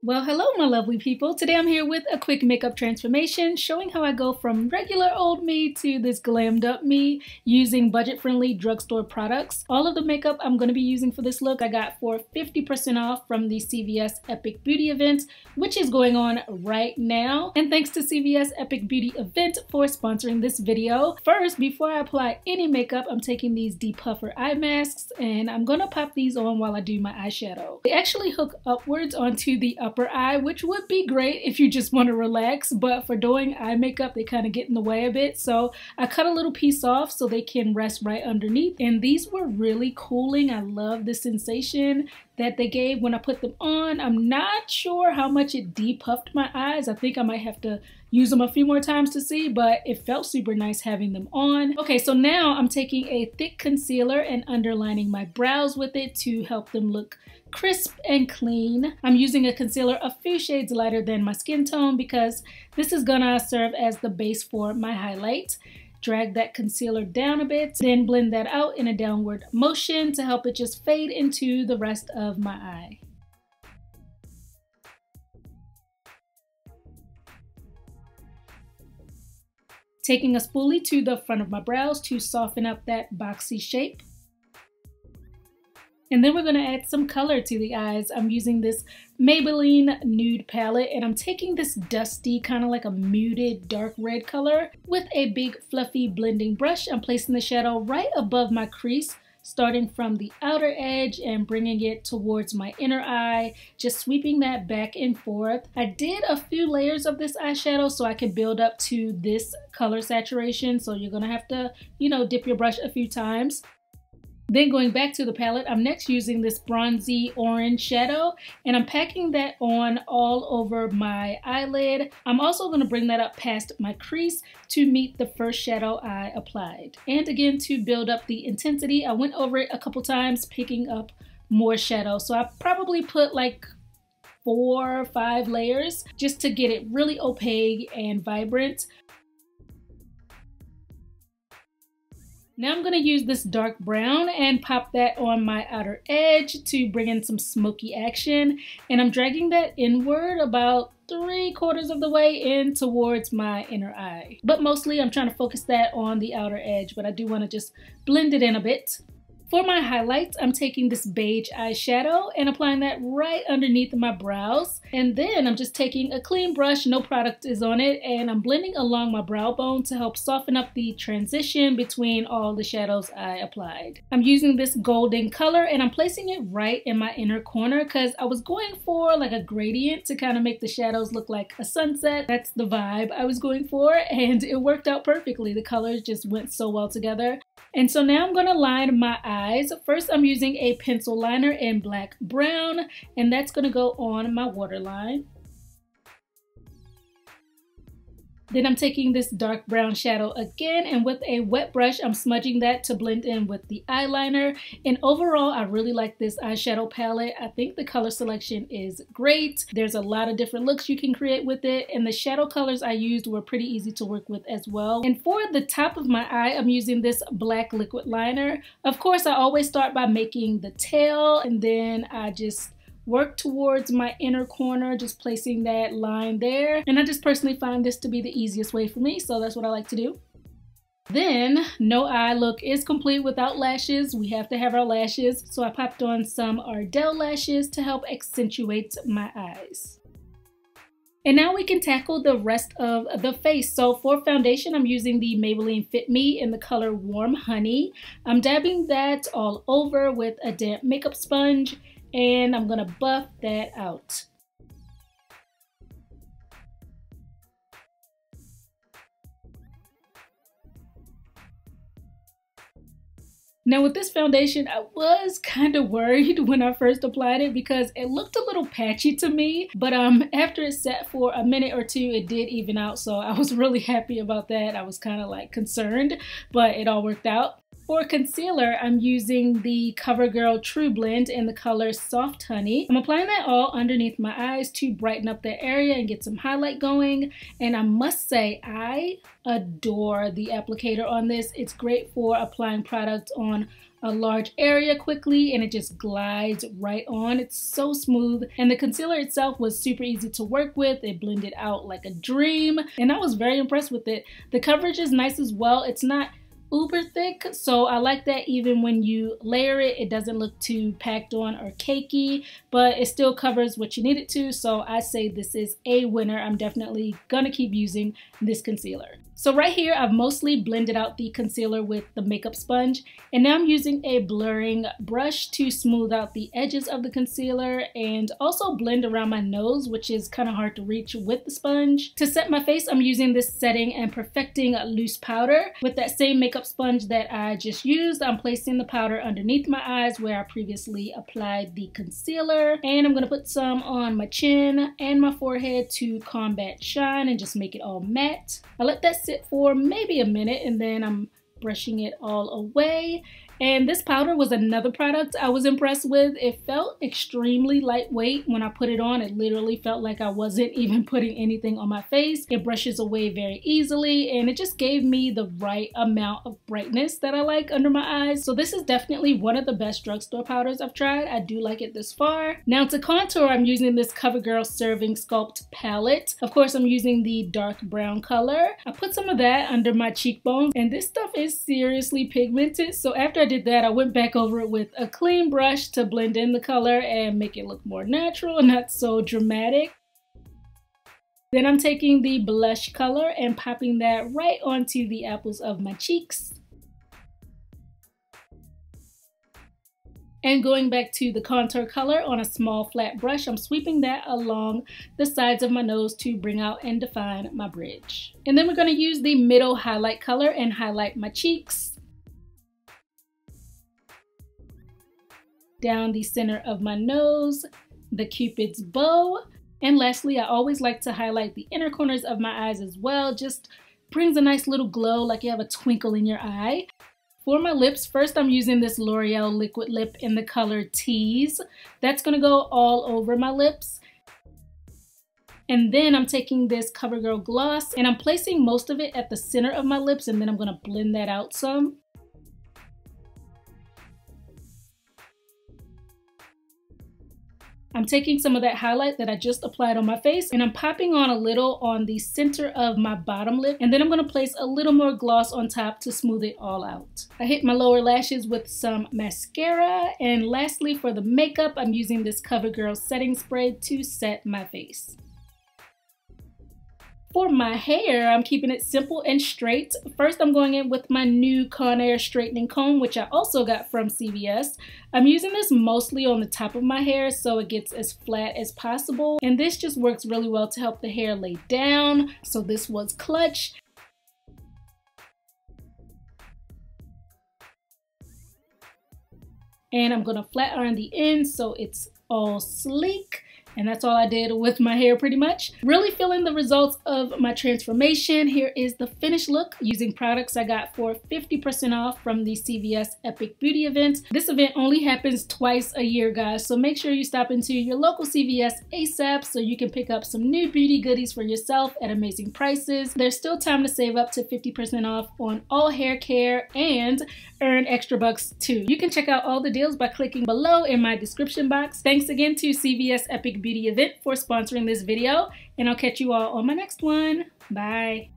Well, hello my lovely people. Today I'm here with a quick makeup transformation showing how I go from regular old me to this glammed up me using budget-friendly drugstore products. All of the makeup I'm going to be using for this look I got for 50% off from the CVS Epic Beauty event, which is going on right now. And thanks to CVS Epic Beauty event for sponsoring this video. First, before I apply any makeup, I'm taking these depuffer eye masks and I'm going to pop these on while I do my eyeshadow. They actually hook upwards onto the upper eye, which would be great if you just want to relax, but for doing eye makeup they kind of get in the way a bit, so I cut a little piece off so they can rest right underneath. And these were really cooling. I love the sensation that they gave when I put them on. I'm not sure how much it depuffed my eyes. I think I might have to use them a few more times to see, but it felt super nice having them on. Okay, so now I'm taking a thick concealer and underlining my brows with it to help them look crisp and clean. I'm using a concealer a few shades lighter than my skin tone because this is gonna serve as the base for my highlight. Drag that concealer down a bit, then blend that out in a downward motion to help it just fade into the rest of my eye. Taking a spoolie to the front of my brows to soften up that boxy shape. And then we're going to add some color to the eyes. I'm using this Maybelline Nude palette and I'm taking this dusty, kind of like a muted dark red color with a big fluffy blending brush. I'm placing the shadow right above my crease, starting from the outer edge and bringing it towards my inner eye, just sweeping that back and forth. I did a few layers of this eyeshadow so I could build up to this color saturation, so you're going to have to, dip your brush a few times. Then going back to the palette, I'm next using this bronzy orange shadow and I'm packing that on all over my eyelid. I'm also going to bring that up past my crease to meet the first shadow I applied. And again, to build up the intensity, I went over it a couple times, picking up more shadow. So I probably put like 4 or 5 layers just to get it really opaque and vibrant. Now I'm going to use this dark brown and pop that on my outer edge to bring in some smoky action. And I'm dragging that inward about 3/4 of the way in towards my inner eye. But mostly I'm trying to focus that on the outer edge, but I do want to just blend it in a bit. For my highlights, I'm taking this beige eyeshadow and applying that right underneath my brows. And then I'm just taking a clean brush, no product is on it, and I'm blending along my brow bone to help soften up the transition between all the shadows I applied. I'm using this golden color and I'm placing it right in my inner corner because I was going for like a gradient to kind of make the shadows look like a sunset. That's the vibe I was going for and it worked out perfectly. The colors just went so well together. And so now I'm going to line my eyes. First, I'm using a pencil liner in black brown, and that's going to go on my waterline. Then I'm taking this dark brown shadow again, and with a wet brush, I'm smudging that to blend in with the eyeliner. And overall, I really like this eyeshadow palette. I think the color selection is great. There's a lot of different looks you can create with it, and the shadow colors I used were pretty easy to work with as well. And for the top of my eye, I'm using this black liquid liner. Of course, I always start by making the tail, and then I just work towards my inner corner, just placing that line there. And I just personally find this to be the easiest way for me, so that's what I like to do. Then, no eye look is complete without lashes. We have to have our lashes, so I popped on some Ardell lashes to help accentuate my eyes. And now we can tackle the rest of the face. So for foundation, I'm using the Maybelline Fit Me in the color Warm Honey. I'm dabbing that all over with a damp makeup sponge, and I'm gonna buff that out. Now with this foundation, I was kind of worried when I first applied it because it looked a little patchy to me, but after it sat for a minute or two, it did even out, so I was really happy about that. I was kind of like concerned, but it all worked out. For concealer, I'm using the Covergirl Trublend in the color Soft Honey. I'm applying that all underneath my eyes to brighten up the area and get some highlight going. And I must say, I adore the applicator on this. It's great for applying product on a large area quickly and it just glides right on. It's so smooth, and the concealer itself was super easy to work with. It blended out like a dream and I was very impressed with it. The coverage is nice as well. It's not uber thick, so I like that even when you layer it, it doesn't look too packed on or cakey, but it still covers what you need it to. So I say this is a winner. I'm definitely gonna keep using this concealer. So right here, I've mostly blended out the concealer with the makeup sponge, and now I'm using a blurring brush to smooth out the edges of the concealer and also blend around my nose, which is kind of hard to reach with the sponge. To set my face, I'm using this Setting and Perfecting Loose Powder. With that same makeup sponge that I just used, I'm placing the powder underneath my eyes where I previously applied the concealer, and I'm gonna put some on my chin and my forehead to combat shine and just make it all matte. I let that sit for maybe a minute and then I'm brushing it all away. And this powder was another product I was impressed with. It felt extremely lightweight when I put it on. It literally felt like I wasn't even putting anything on my face. It brushes away very easily and it just gave me the right amount of brightness that I like under my eyes. So this is definitely one of the best drugstore powders I've tried. I do like it this far. Now to contour, I'm using this Covergirl Serving Sculpt palette. Of course, I'm using the dark brown color. I put some of that under my cheekbones and this stuff is seriously pigmented. So after I did that, I went back over it with a clean brush to blend in the color and make it look more natural and not so dramatic. Then I'm taking the blush color and popping that right onto the apples of my cheeks. And going back to the contour color on a small flat brush, I'm sweeping that along the sides of my nose to bring out and define my bridge. And then we're going to use the middle highlight color and highlight my cheeks, down the center of my nose, the Cupid's bow, and lastly, I always like to highlight the inner corners of my eyes as well. Just brings a nice little glow, like you have a twinkle in your eye. For my lips, first I'm using this L'Oreal liquid lip in the color Tease. That's gonna go all over my lips. And then I'm taking this CoverGirl gloss and I'm placing most of it at the center of my lips, and then I'm gonna blend that out some. I'm taking some of that highlight that I just applied on my face and I'm popping on a little on the center of my bottom lip, and then I'm going to place a little more gloss on top to smooth it all out. I hit my lower lashes with some mascara, and lastly for the makeup, I'm using this CoverGirl setting spray to set my face. For my hair, I'm keeping it simple and straight. First, I'm going in with my new Conair straightening comb, which I also got from CVS. I'm using this mostly on the top of my hair so it gets as flat as possible. And this just works really well to help the hair lay down. So this was clutch. And I'm gonna flat iron the ends so it's all sleek. And that's all I did with my hair pretty much. Really feeling the results of my transformation. Here is the finished look using products I got for 50% off from the CVS Epic Beauty event. This event only happens twice a year, guys, so make sure you stop into your local CVS ASAP so you can pick up some new beauty goodies for yourself at amazing prices. There's still time to save up to 50% off on all hair care and earn extra bucks too. You can check out all the deals by clicking below in my description box. Thanks again to CVS Epic Beauty event for sponsoring this video, and I'll catch you all on my next one. Bye.